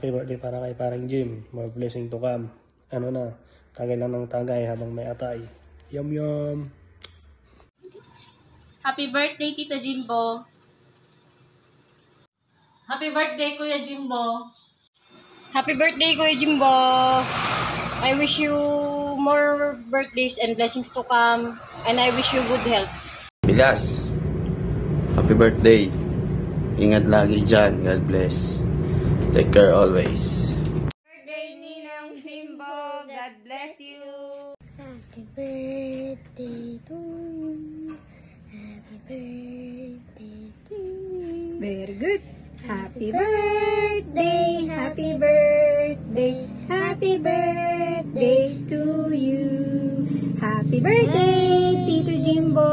Happy birthday para kay parang Jim. More blessing to come. Ano na, tagay lang ng tagay habang may atay. Yum yum! Happy birthday, Tito Jimbo. Happy birthday, Kuya Jimbo. Happy birthday, Kuya Jimbo. I wish you more birthdays and blessings to come. And I wish you good health. Bilas, happy birthday. Ingat lagi dyan. God bless. Take care always. Birthday, Ninong Jimbo. God bless you. Happy birthday to you. Happy birthday to you. Very good. Happy birthday, happy birthday, happy birthday to you. Happy birthday, Tito Jimbo.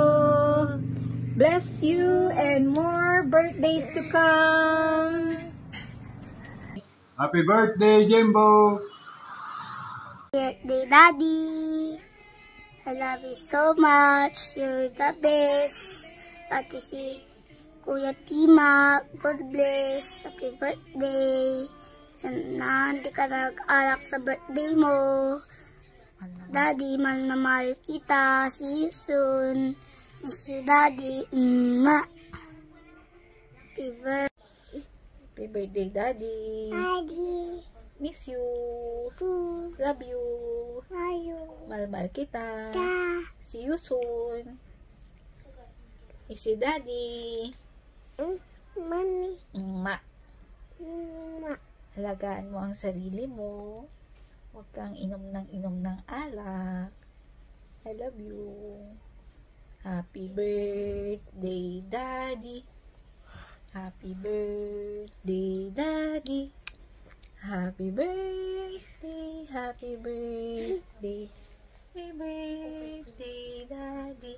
Bless you and more birthdays to come. Happy birthday, Jimbo. Birthday, Daddy. I love you so much. You're the best. Pati si Kuya Tima, God bless. Happy birthday. Sana hindi ka nag-alak sa birthday mo. Daddy, mahal na mahal kita. See you soon. Miss you, Daddy. Happy birthday, Daddy. Daddy. Miss you. Love you. Mahal-mahal kita. See you soon. Miss you, Daddy. Mami. Ma. Halagaan mo ang sarili mo. Huwag kang inom ng alak. I love you. Happy birthday, Daddy. Happy birthday, Daddy. Happy birthday, happy birthday. Happy birthday, Daddy.